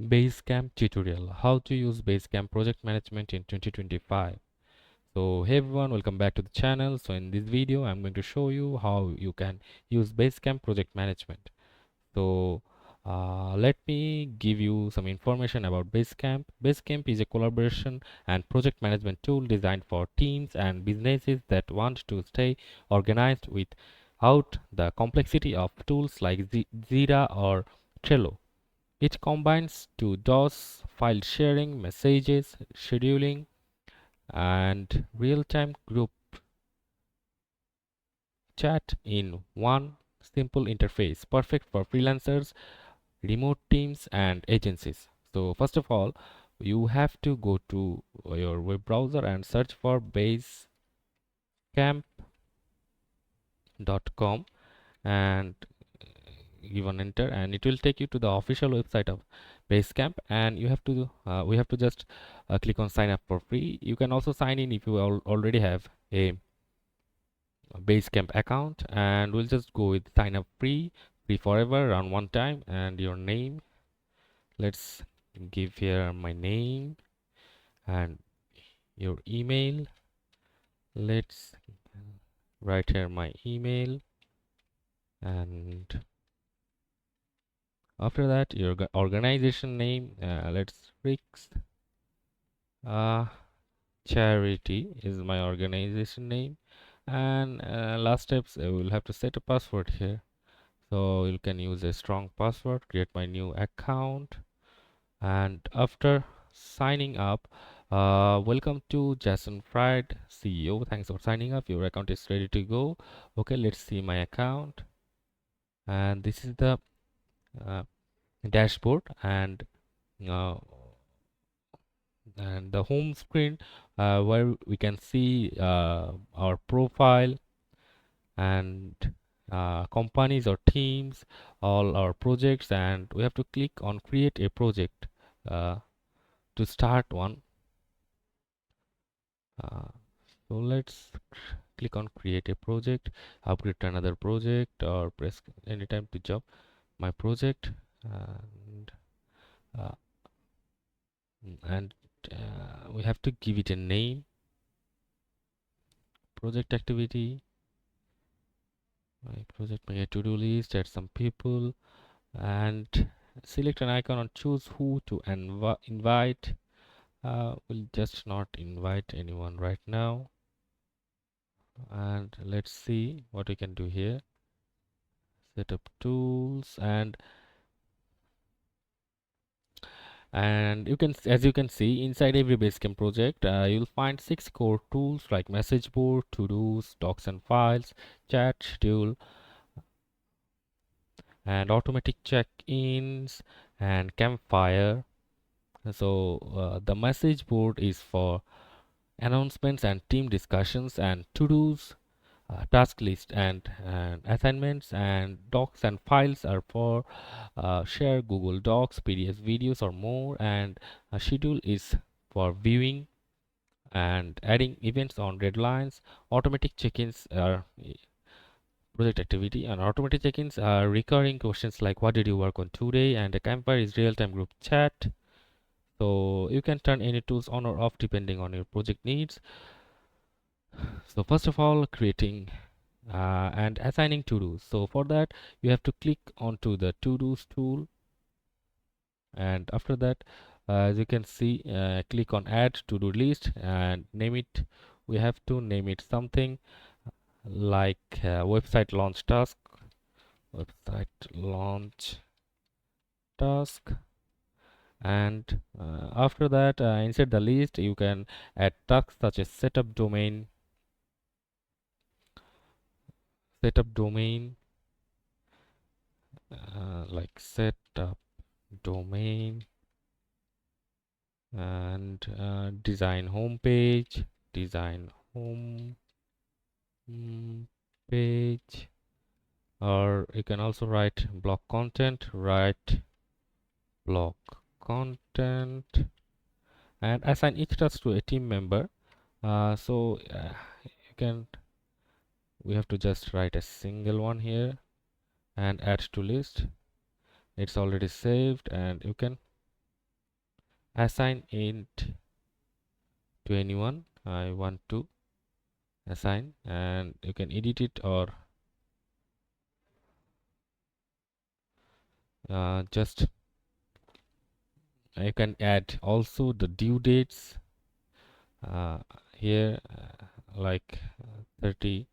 Basecamp tutorial, how to use Basecamp project management in 2025. So hey everyone, welcome back to the channel. So in this video I'm going to show you how you can use Basecamp project management. So let me give you some information about Basecamp. Basecamp is a collaboration and project management tool designed for teams and businesses that want to stay organized without the complexity of tools like Jira or Trello. It combines two DOS, file sharing, messages, scheduling, and real-time group chat in one simple interface, perfect for freelancers, remote teams, and agencies. So first of all, you have to go to your web browser and search for basecamp.com and give an enter, and it will take you to the official website of Basecamp, and you have to we have to just click on sign up for free. You can also sign in if you already have a Basecamp account, and we'll just go with sign up free forever, run one time. And your name, let's give here my name, and your email, let's write here my email, and after that your organization name, let's fix uh, charity is my organization name. And last steps, we'll have to set a password here, so you can use a strong password, create my new account. And after signing up, welcome to Jason Fried, CEO, thanks for signing up, your account is ready to go. Okay, let's see my account, and this is the uh, dashboard, uh, and the home screen, where we can see our profile and companies or teams, all our projects, and we have to click on create a project to start one. uh, so let's click on create a project, upgrade to another project, or press anytime to jump my project. And, uh, and we have to give it a name, project activity, my project, my to-do list, add some people, and select an icon and choose who to invite. We'll just not invite anyone right now, and let's see what we can do here. Set up tools, and you can, as you can see, inside every Basecamp project you'll find 6 core tools like message board, to-dos, docs and files, chat, schedule, and automatic check-ins, and campfire. So the message board is for announcements and team discussions, and to-dos, task list, and assignments, and docs and files are for share Google Docs, PDF, videos, or more. And a schedule is for viewing and adding events on deadlines. Automatic check-ins are project activity, and automatic check-ins are recurring questions like what did you work on today. And a campfire is real-time group chat. So you can turn any tools on or off depending on your project needs. So first of all, creating and assigning to-dos. So for that, you have to click onto the to-dos tool, and after that, as you can see, click on add to-do list and name it. We have to name it something like website launch task, website launch task. And after that, inside the list you can add tasks such as setup domain, like setup domain, and design home page, design home page. Or you can also write blog content, write blog content, and assign each task to a team member. You can, we have to just write a single one here and add to list. It's already saved, and you can assign it to anyone I want to assign, and you can edit it, or just you can add also the due dates uh, here, like 30,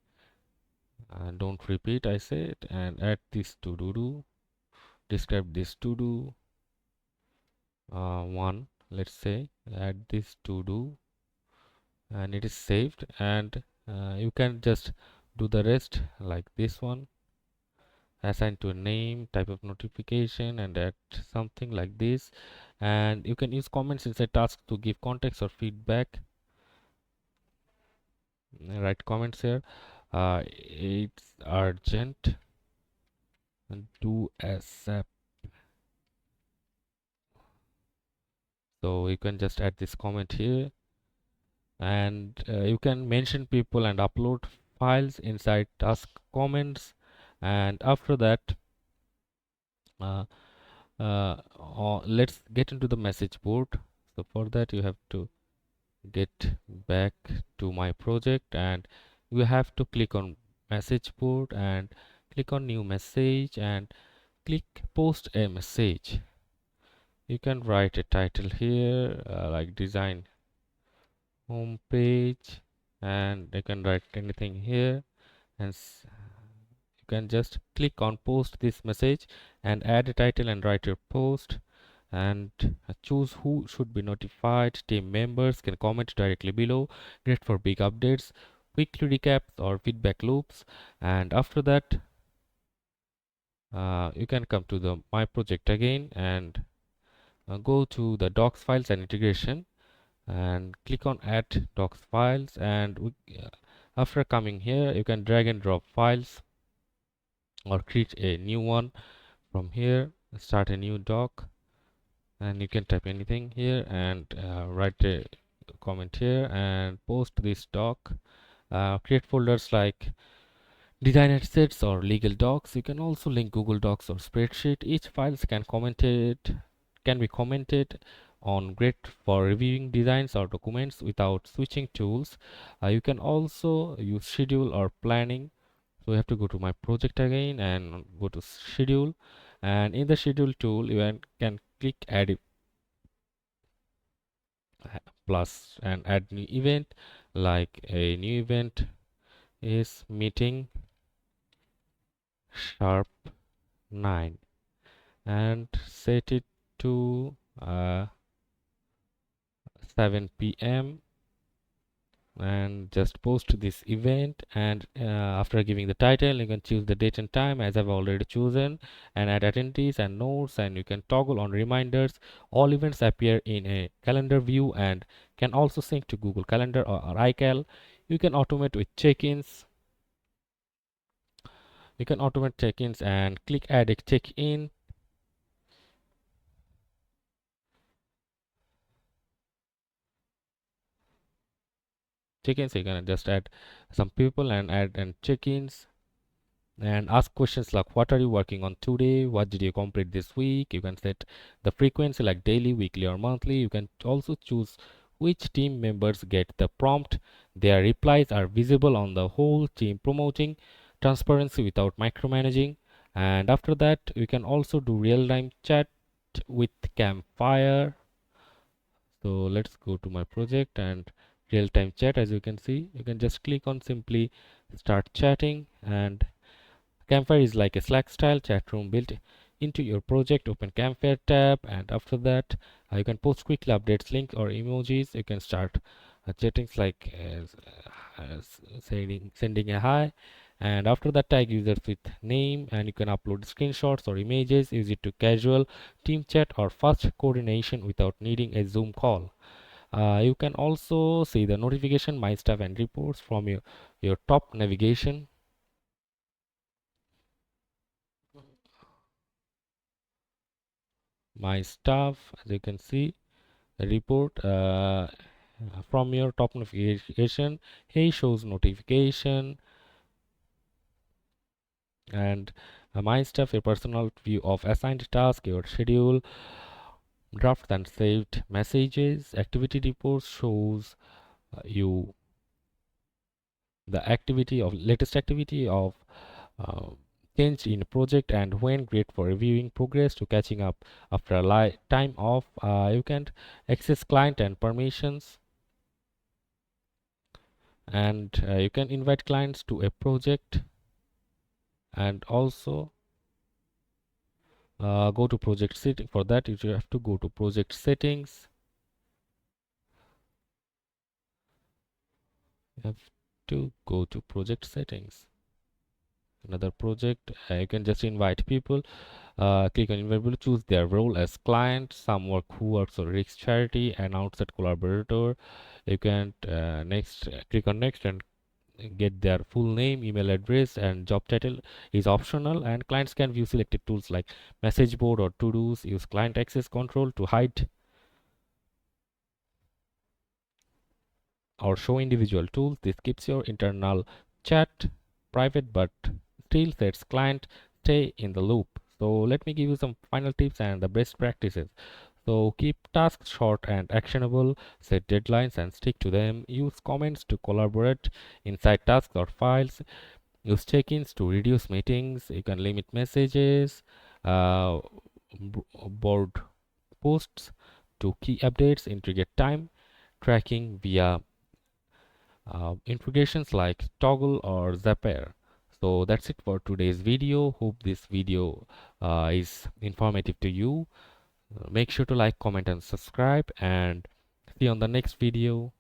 don't repeat I said, and add this to do, describe this to do, one, let's say, add this to do, and it is saved. And you can just do the rest like this one, assign to a name, type of notification, and add something like this. And you can use comments inside tasks to give context or feedback. Write comments here, it's urgent, and do ASAP. So you can just add this comment here, and you can mention people and upload files inside task comments. And after that, uh, let's get into the message board. So for that, you have to get back to my project, and you have to click on message board and click on new message and click post a message. You can write a title here, like design home page, and you can write anything here, and you can just click on post this message and add a title and write your post, and choose who should be notified. Team members can comment directly below. Great for big updates, weekly recaps, or feedback loops. And after that, you can come to the my project again, and go to the docs files and integration, and click on add docs files. And after coming here, you can drag and drop files or create a new one from here. Start a new doc, and you can type anything here, and write a comment here and post this doc. Create folders like design assets or legal docs. You can also link Google Docs or spreadsheet. Each files can be commented on. Great for reviewing designs or documents without switching tools. You can also use schedule or planning. So we have to go to my project again and go to schedule, and in the schedule tool you can click add plus and add new event. Like a new event is meeting sharp 9, and set it to 7 p.m. and just post this event. And after giving the title, you can choose the date and time as I've already chosen, and add attendees and notes, and you can toggle on reminders. All events appear in a calendar view and can also sync to Google Calendar or iCal. You can automate with check-ins. You can automate check-ins and click add a check-in. Check-ins, you can just add some people and add and check-ins, and ask questions like what are you working on today, what did you complete this week. You can set the frequency like daily, weekly, or monthly. You can also choose which team members get the prompt. Their replies are visible on the whole team, promoting transparency without micromanaging. And after that, you can also do real-time chat with Campfire. So let's go to my project and real-time chat. As you can see, you can just click on simply start chatting, and Campfire is like a Slack style chat room built into your project. Open Campfire tab, and after that, you can post quickly updates, links, or emojis. You can start chatting like sending a hi, and after that, tag users with name, and you can upload screenshots or images. Use it to casual team chat or fast coordination without needing a Zoom call. You can also see the notification, my stuff, and reports from your top navigation. My stuff, as you can see, a report from your top notification. Hey shows notification, and my stuff, a personal view of assigned task, your schedule, drafts and saved messages. Activity reports shows you the latest activity of uh, changed in a project and when. Great for reviewing progress to catching up after a time off. You can access client and permissions, and you can invite clients to a project, and also go to project setting. For that you have to go to project settings. You have to go to project settings, another project. You can just invite people. Click on invite people, choose their role as client. Some work who works for risk charity and outside collaborator. You can next click on next and get their full name, email address, and job title is optional. And clients can view selected tools like message board or to-dos. Use client access control to hide or show individual tools. This keeps your internal chat private but still lets client stay in the loop. So let me give you some final tips and the best practices. So keep tasks short and actionable, set deadlines and stick to them. Use comments to collaborate inside tasks or files. Use check-ins to reduce meetings. You can limit messages, uh, board posts to key updates. Integrate time tracking via integrations like Toggle or Zapier. So that's it for today's video. Hope this video is informative to you. Make sure to like, comment and subscribe, and see you on the next video.